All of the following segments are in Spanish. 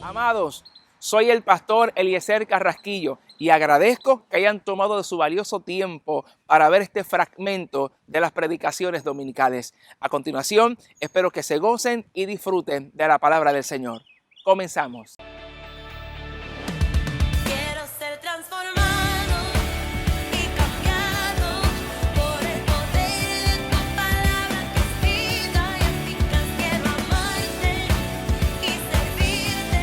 Amados, soy el pastor Eliezer Carrasquillo y agradezco que hayan tomado de su valioso tiempo para ver este fragmento de las predicaciones dominicales. A continuación, espero que se gocen y disfruten de la palabra del Señor. Comenzamos. Quiero ser transformado y cambiado por el poder de tu palabra que es vida y eficaz. Quiero amarte y servirte,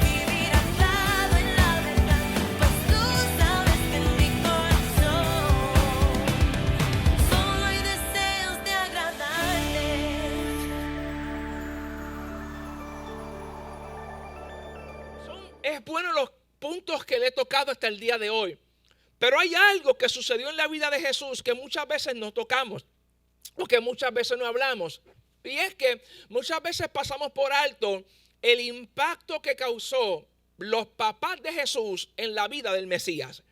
vivir anclado en la verdad, pues tú sabes que en mi corazón solo hay deseos de agradarte. Es bueno los puntos que le he tocado hasta el día de hoy. Pero hay algo que sucedió en la vida de Jesús que muchas veces no tocamos o que muchas veces no hablamos. Y es que muchas veces pasamos por alto el impacto que causó los papás de Jesús en la vida del Mesías.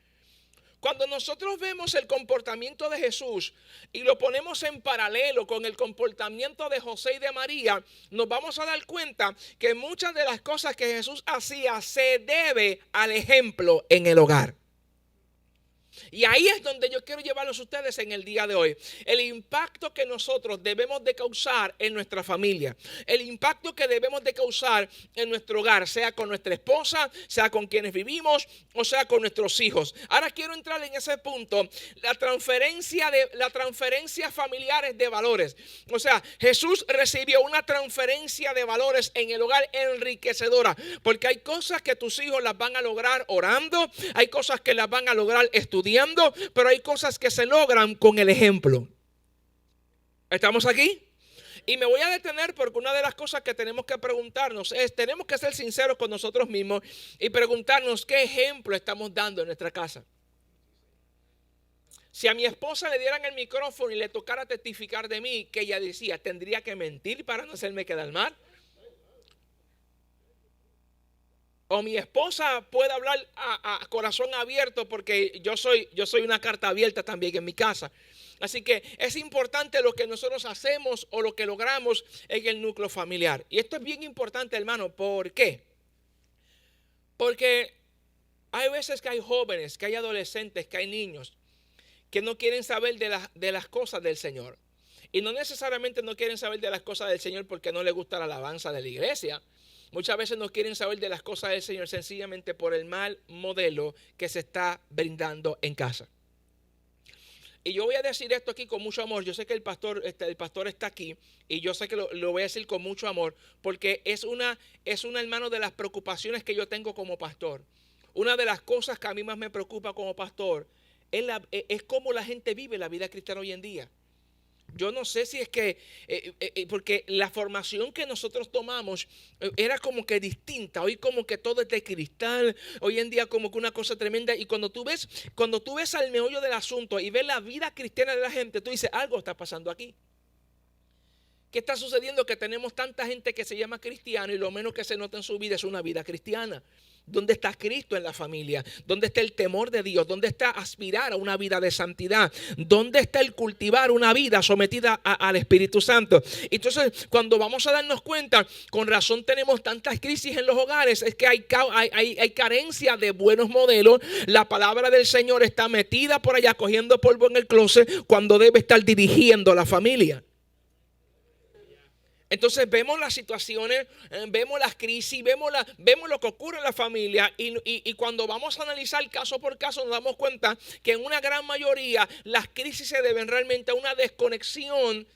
Cuando nosotros vemos el comportamiento de Jesús y lo ponemos en paralelo con el comportamiento de José y de María, nos vamos a dar cuenta que muchas de las cosas que Jesús hacía se debe al ejemplo en el hogar. Y ahí es donde yo quiero llevarlos a ustedes en el día de hoy. El impacto que nosotros debemos de causar en nuestra familia. El impacto que debemos de causar en nuestro hogar, sea con nuestra esposa, sea con quienes vivimos o sea con nuestros hijos. Ahora quiero entrar en ese punto, la transferencia familiares de valores. O sea, Jesús recibió una transferencia de valores en el hogar enriquecedora. Porque hay cosas que tus hijos las van a lograr orando, hay cosas que las van a lograr estudiando, pero hay cosas que se logran con el ejemplo. ¿Estamos aquí? Y me voy a detener porque una de las cosas que tenemos que preguntarnos es, tenemos que ser sinceros con nosotros mismos y preguntarnos qué ejemplo estamos dando en nuestra casa. Si a mi esposa le dieran el micrófono y le tocara testificar de mí, que ella decía, ¿tendría que mentir para no hacerme quedar mal? O mi esposa puede hablar a corazón abierto porque yo soy una carta abierta también en mi casa. Así que es importante lo que nosotros hacemos o lo que logramos en el núcleo familiar. Y esto es bien importante, hermano. ¿Por qué? Porque hay veces que hay jóvenes, que hay adolescentes, que hay niños que no quieren saber de las cosas del Señor. Y no necesariamente no quieren saber de las cosas del Señor porque no les gusta la alabanza de la iglesia. Muchas veces no quieren saber de las cosas del Señor sencillamente por el mal modelo que se está brindando en casa. Y yo voy a decir esto aquí con mucho amor. Yo sé que el pastor está aquí y yo sé que lo voy a decir con mucho amor porque es una hermano de las preocupaciones que yo tengo como pastor. Una de las cosas que a mí más me preocupa como pastor es cómo la gente vive la vida cristiana hoy en día. Yo no sé si es que, porque la formación que nosotros tomamos era como que distinta. Hoy como que todo es de cristal. Hoy en día como que una cosa tremenda. Y cuando tú ves al meollo del asunto y ves la vida cristiana de la gente, tú dices, algo está pasando aquí. ¿Qué está sucediendo? Que tenemos tanta gente que se llama cristiano y lo menos que se nota en su vida es una vida cristiana. ¿Dónde está Cristo en la familia? ¿Dónde está el temor de Dios? ¿Dónde está aspirar a una vida de santidad? ¿Dónde está el cultivar una vida sometida al Espíritu Santo? Entonces, cuando vamos a darnos cuenta, con razón tenemos tantas crisis en los hogares, es que hay carencia de buenos modelos. La palabra del Señor está metida por allá cogiendo polvo en el closet cuando debe estar dirigiendo la familia. Entonces vemos las situaciones, vemos las crisis, vemos lo que ocurre en la familia y cuando vamos a analizar caso por caso nos damos cuenta que en una gran mayoría las crisis se deben realmente a una desconexión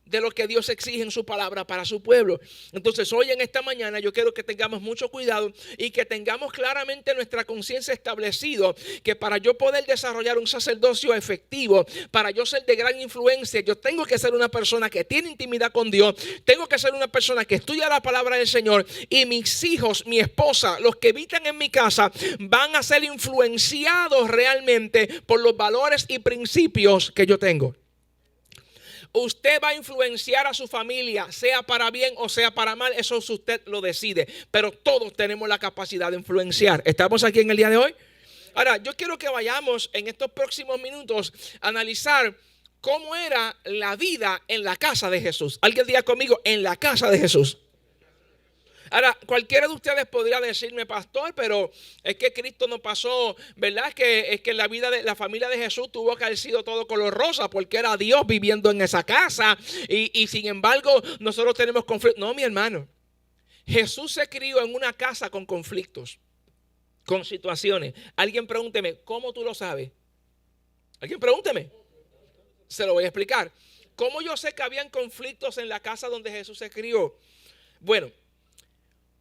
de lo que Dios exige en su palabra para su pueblo. Entonces hoy en esta mañana yo quiero que tengamos mucho cuidado y que tengamos claramente nuestra conciencia establecido que para yo poder desarrollar un sacerdocio efectivo, para yo ser de gran influencia, yo tengo que ser una persona que tiene intimidad con Dios, tengo que ser una persona que estudia la palabra del Señor y mis hijos, mi esposa, los que habitan en mi casa van a ser influenciados realmente por los valores y principios que yo tengo. Usted va a influenciar a su familia, sea para bien o sea para mal, eso usted lo decide. Pero todos tenemos la capacidad de influenciar. ¿Estamos aquí en el día de hoy? Ahora, yo quiero que vayamos en estos próximos minutos a analizar cómo era la vida en la casa de Jesús. Alguien diga conmigo, en la casa de Jesús. Ahora, cualquiera de ustedes podría decirme, pastor, pero es que Cristo no pasó, ¿verdad? Es que la vida de la familia de Jesús tuvo que haber sido todo color rosa porque era Dios viviendo en esa casa y sin embargo nosotros tenemos conflictos. No, mi hermano, Jesús se crió en una casa con conflictos, con situaciones. Alguien pregúnteme, ¿cómo tú lo sabes? Alguien pregúnteme. Se lo voy a explicar. ¿Cómo yo sé que habían conflictos en la casa donde Jesús se crió? Bueno,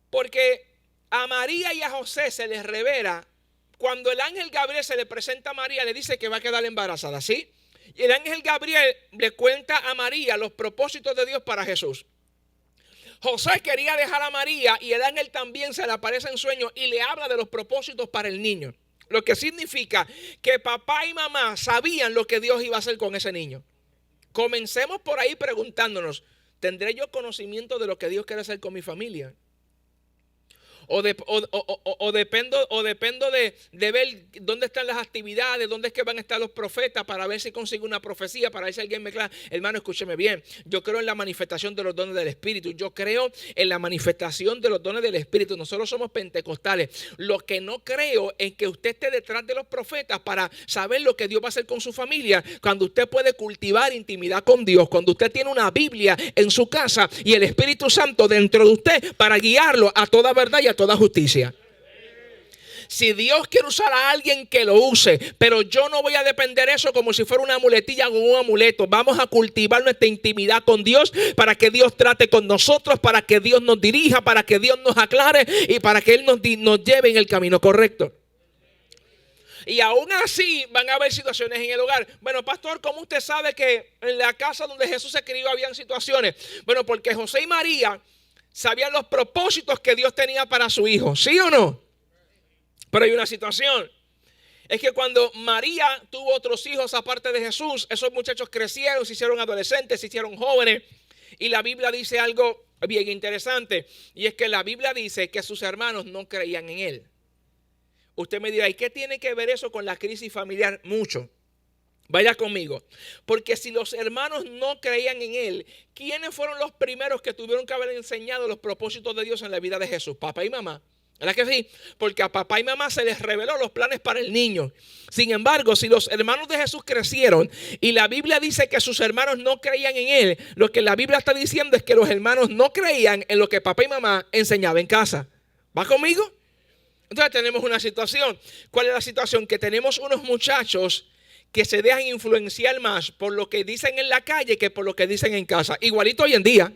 porque a María y a José se les revela, cuando el ángel Gabriel se le presenta a María, le dice que va a quedar embarazada, ¿sí? Y el ángel Gabriel le cuenta a María los propósitos de Dios para Jesús. José quería dejar a María y el ángel también se le aparece en sueño y le habla de los propósitos para el niño. Lo que significa que papá y mamá sabían lo que Dios iba a hacer con ese niño. Comencemos por ahí preguntándonos, ¿tendré yo conocimiento de lo que Dios quiere hacer con mi familia? O dependo de ver dónde están las actividades, dónde es que van a estar los profetas para ver si consigo una profecía, para ver si alguien me aclara. Hermano, escúcheme bien. Yo creo en la manifestación de los dones del Espíritu. Yo creo en la manifestación de los dones del Espíritu. Nosotros somos pentecostales. Lo que no creo es que usted esté detrás de los profetas para saber lo que Dios va a hacer con su familia. Cuando usted puede cultivar intimidad con Dios, cuando usted tiene una Biblia en su casa y el Espíritu Santo dentro de usted para guiarlo a toda verdad y a toda justicia. Si Dios quiere usar a alguien, que lo use, pero yo no voy a depender eso como si fuera una muletilla o un amuleto. Vamos a cultivar nuestra intimidad con Dios para que Dios trate con nosotros, para que Dios nos dirija, para que Dios nos aclare y para que Él nos lleve en el camino correcto. Y aún así van a haber situaciones en el hogar. Bueno, pastor, ¿cómo usted sabe que en la casa donde Jesús se crió habían situaciones? Bueno, porque José y María sabían los propósitos que Dios tenía para su hijo, ¿sí o no? Pero hay una situación. Es que cuando María tuvo otros hijos aparte de Jesús, esos muchachos crecieron, se hicieron adolescentes, se hicieron jóvenes. Y la Biblia dice algo bien interesante. Y es que la Biblia dice que sus hermanos no creían en él. Usted me dirá, ¿y qué tiene que ver eso con la crisis familiar? Mucho. Vaya conmigo. Porque si los hermanos no creían en él, ¿quiénes fueron los primeros que tuvieron que haber enseñado los propósitos de Dios en la vida de Jesús? Papá y mamá. ¿Verdad que sí? Porque a papá y mamá se les reveló los planes para el niño. Sin embargo, si los hermanos de Jesús crecieron y la Biblia dice que sus hermanos no creían en él, lo que la Biblia está diciendo es que los hermanos no creían en lo que papá y mamá enseñaban en casa. ¿Va conmigo? Entonces tenemos una situación. ¿Cuál es la situación? Que tenemos unos muchachos que se dejan influenciar más por lo que dicen en la calle que por lo que dicen en casa. Igualito hoy en día.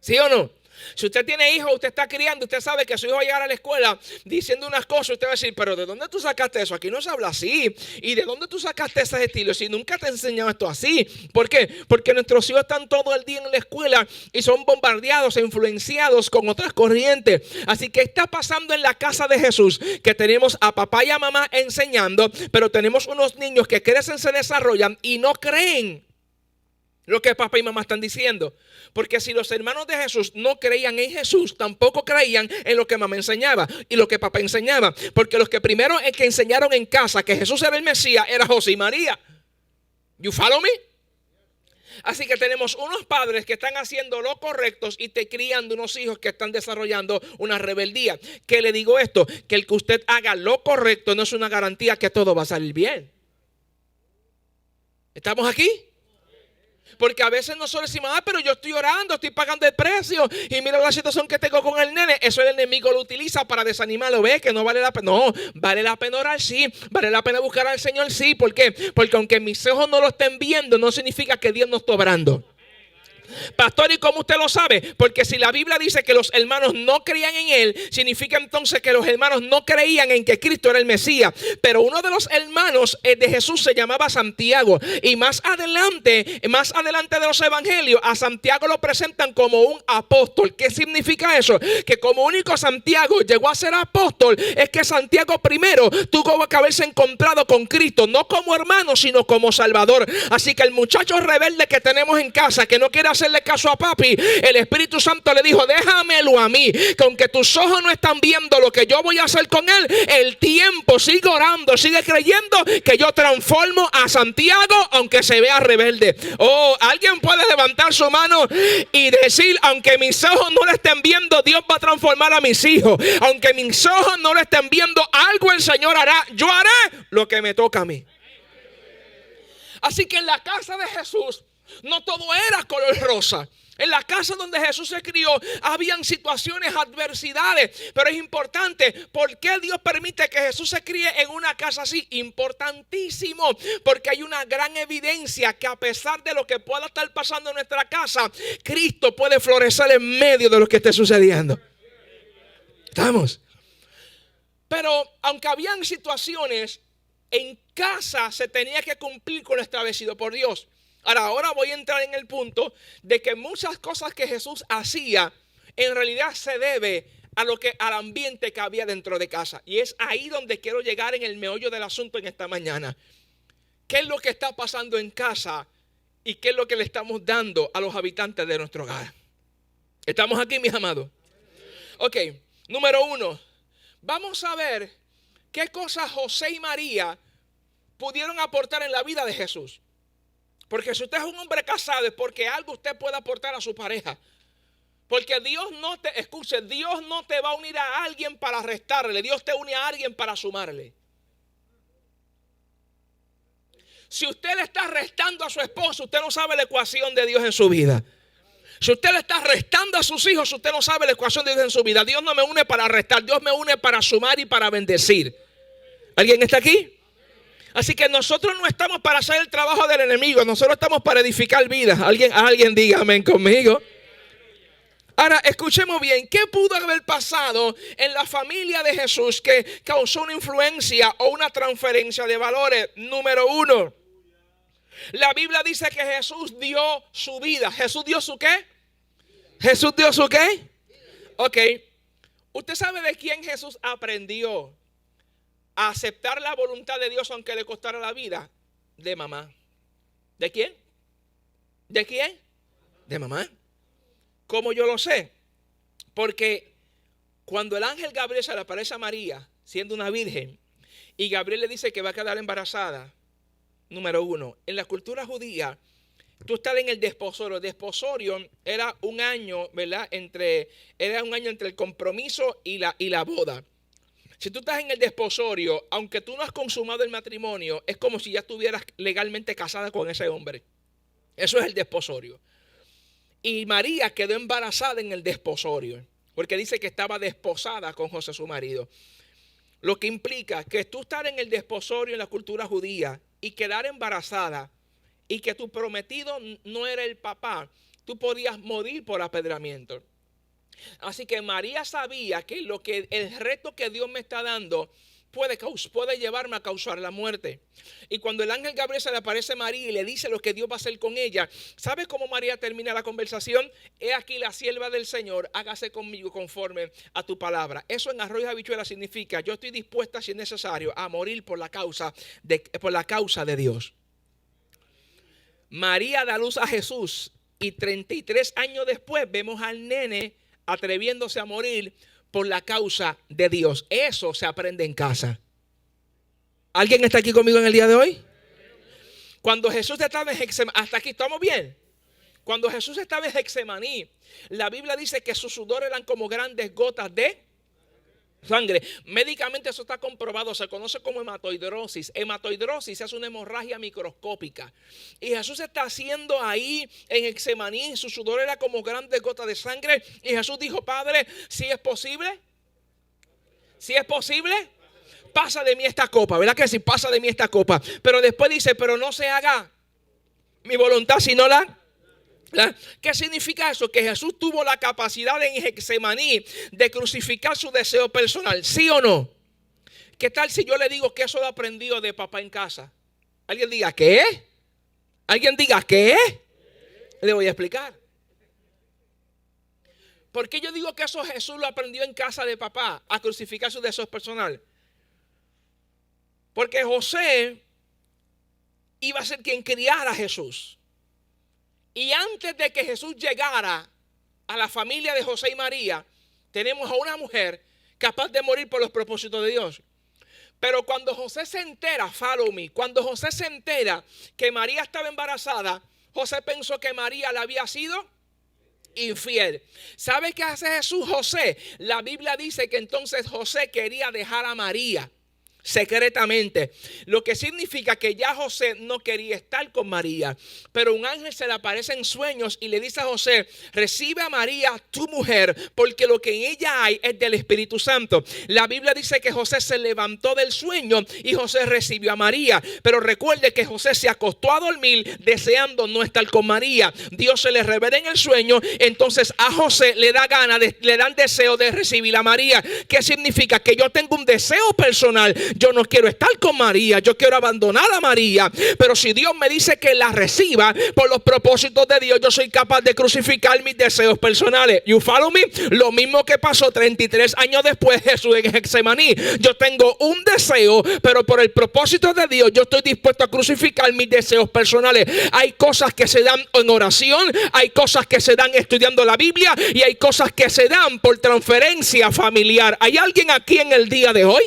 ¿Sí o no? Si usted tiene hijos, usted está criando, usted sabe que su hijo va a llegar a la escuela diciendo unas cosas, usted va a decir, pero ¿de dónde tú sacaste eso? Aquí no se habla así. ¿Y de dónde tú sacaste ese estilo? Si nunca te he enseñado esto así. ¿Por qué? Porque nuestros hijos están todo el día en la escuela y son bombardeados e influenciados con otras corrientes. Así que está pasando en la casa de Jesús, que tenemos a papá y a mamá enseñando, pero tenemos unos niños que crecen, se desarrollan y no creen lo que papá y mamá están diciendo. Porque si los hermanos de Jesús no creían en Jesús, tampoco creían en lo que mamá enseñaba y lo que papá enseñaba. Porque los que primero que enseñaron en casa que Jesús era el Mesías era José y María. You follow me? Así que tenemos unos padres que están haciendo lo correcto y te criando unos hijos que están desarrollando una rebeldía. ¿Qué le digo esto? Que el que usted haga lo correcto no es una garantía que todo va a salir bien. ¿Estamos aquí? Porque a veces nosotros decimos, pero yo estoy orando, estoy pagando el precio y mira la situación que tengo con el nene. Eso el enemigo lo utiliza para desanimarlo. Ve que no vale la pena. No, vale la pena orar, sí. Vale la pena buscar al Señor, sí. ¿Por qué? Porque aunque mis ojos no lo estén viendo, no significa que Dios no está obrando. Pastor, ¿y cómo usted lo sabe? Porque si la Biblia dice que los hermanos no creían en él, significa entonces que los hermanos no creían en que Cristo era el Mesías. Pero uno de los hermanos de Jesús se llamaba Santiago. Y más adelante de los evangelios, a Santiago lo presentan como un apóstol. ¿Qué significa eso? Que como único Santiago llegó a ser apóstol, es que Santiago primero tuvo que haberse encontrado con Cristo, no como hermano, sino como Salvador. Así que el muchacho rebelde que tenemos en casa, que no quiere hacer hacerle caso a papi, el Espíritu Santo le dijo, déjamelo a mí, que aunque tus ojos no están viendo lo que yo voy a hacer con él, el tiempo sigue orando, sigue creyendo que yo transformo a Santiago aunque se vea rebelde. Oh, alguien puede levantar su mano y decir, aunque mis ojos no lo estén viendo, Dios va a transformar a mis hijos. Aunque mis ojos no lo estén viendo, algo el Señor hará. Yo haré lo que me toca a mí. Así que en la casa de Jesús no todo era color rosa. En la casa donde Jesús se crió habían situaciones, adversidades. Pero es importante, ¿por qué Dios permite que Jesús se críe en una casa así? Importantísimo, porque hay una gran evidencia que a pesar de lo que pueda estar pasando en nuestra casa, Cristo puede florecer en medio de lo que esté sucediendo. ¿Estamos? Pero aunque habían situaciones, en casa se tenía que cumplir con lo establecido por Dios. Ahora voy a entrar en el punto de que muchas cosas que Jesús hacía en realidad se debe al ambiente que había dentro de casa. Y es ahí donde quiero llegar en el meollo del asunto en esta mañana. ¿Qué es lo que está pasando en casa y qué es lo que le estamos dando a los habitantes de nuestro hogar? ¿Estamos aquí, mis amados? Ok, número 1. Vamos a ver qué cosas José y María pudieron aportar en la vida de Jesús. Porque si usted es un hombre casado es porque algo usted puede aportar a su pareja. Porque Dios no te va a unir a alguien para restarle. Dios te une a alguien para sumarle. Si usted le está restando a su esposo, usted no sabe la ecuación de Dios en su vida. Si usted le está restando a sus hijos, usted no sabe la ecuación de Dios en su vida. Dios no me une para restar, Dios me une para sumar y para bendecir. ¿Alguien está aquí? Así que nosotros no estamos para hacer el trabajo del enemigo, nosotros estamos para edificar vidas. Alguien diga amén conmigo. Ahora, escuchemos bien, ¿qué pudo haber pasado en la familia de Jesús que causó una influencia o una transferencia de valores? Número 1, la Biblia dice que Jesús dio su vida. ¿Jesús dio su qué? ¿Jesús dio su qué? Ok, ¿usted sabe de quién Jesús aprendió a aceptar la voluntad de Dios aunque le costara la vida? De mamá. ¿De quién? ¿De quién? De mamá. ¿Cómo yo lo sé? Porque cuando el ángel Gabriel se le aparece a María, siendo una virgen, y Gabriel le dice que va a quedar embarazada, número 1, en la cultura judía, tú estás en el desposorio. El desposorio era un año, ¿verdad? Era un año entre el compromiso y la boda. Si tú estás en el desposorio, aunque tú no has consumado el matrimonio, es como si ya estuvieras legalmente casada con ese hombre. Eso es el desposorio. Y María quedó embarazada en el desposorio, porque dice que estaba desposada con José su marido. Lo que implica que tú estar en el desposorio en la cultura judía y quedar embarazada y que tu prometido no era el papá, tú podías morir por apedreamiento. Así que María sabía que el reto que Dios me está dando puede llevarme a causar la muerte. Y cuando el ángel Gabriel se le aparece a María y le dice lo que Dios va a hacer con ella, ¿sabe cómo María termina la conversación? He aquí la sierva del Señor, hágase conmigo conforme a tu palabra. Eso en arroz y habichuela significa, yo estoy dispuesta si es necesario a morir por la causa de Dios. María da luz a Jesús y 33 años después vemos al nene atreviéndose a morir por la causa de Dios. Eso se aprende en casa. ¿Alguien está aquí conmigo en el día de hoy? Cuando Jesús estaba en Getsemaní, hasta aquí estamos bien. Cuando Jesús estaba en Getsemaní, la Biblia dice que sus sudores eran como grandes gotas de sangre. Médicamente eso está comprobado, se conoce como hematoidrosis. Hematoidrosis es una hemorragia microscópica. Y Jesús está haciendo ahí en Getsemaní, su sudor era como grandes gotas de sangre. Y Jesús dijo, Padre, si es posible, pasa de mí esta copa. ¿Verdad que sí? Pasa de mí esta copa. Pero después dice, pero no se haga mi voluntad sino la. ¿Qué significa eso? Que Jesús tuvo la capacidad en Getsemaní de crucificar su deseo personal. ¿Sí o no? ¿Qué tal si yo le digo que eso lo aprendió de papá en casa? ¿Alguien diga qué? ¿Alguien diga qué? Le voy a explicar. ¿Por qué yo digo que eso Jesús lo aprendió en casa de papá, a crucificar su deseo personal? Porque José iba a ser quien criara a Jesús. Y antes de que Jesús llegara a la familia de José y María, tenemos a una mujer capaz de morir por los propósitos de Dios. Pero cuando José se entera, follow me, cuando José se entera que María estaba embarazada, José pensó que María le había sido infiel. ¿Sabe qué hace Jesús? José, la Biblia dice que entonces José quería dejar a María secretamente, lo que significa que ya José no quería estar con María, pero un ángel se le aparece en sueños y le dice a José: recibe a María tu mujer, porque lo que en ella hay es del Espíritu Santo. La Biblia dice que José se levantó del sueño y José recibió a María, pero recuerde que José se acostó a dormir deseando no estar con María. Dios se le revela en el sueño, entonces a José le dan deseo de recibir a María. ¿Qué significa? Que yo tengo un deseo personal. Yo no quiero estar con María, yo quiero abandonar a María, pero si Dios me dice que la reciba por los propósitos de Dios, yo soy capaz de crucificar mis deseos personales. You follow me? Lo mismo que pasó 33 años después Jesús en Getsemaní. Yo tengo un deseo, pero por el propósito de Dios yo estoy dispuesto a crucificar mis deseos personales. Hay cosas que se dan en oración, hay cosas que se dan estudiando la Biblia y hay cosas que se dan por transferencia familiar. ¿Hay alguien aquí en el día de hoy?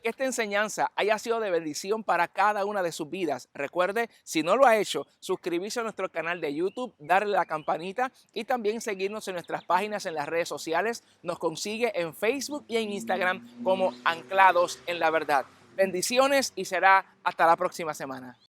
Que esta enseñanza haya sido de bendición para cada una de sus vidas. Recuerde, si no lo ha hecho, suscribirse a nuestro canal de YouTube, darle a la campanita y también seguirnos en nuestras páginas en las redes sociales. Nos consigue en Facebook y en Instagram como Anclados en la Verdad. Bendiciones y será hasta la próxima semana.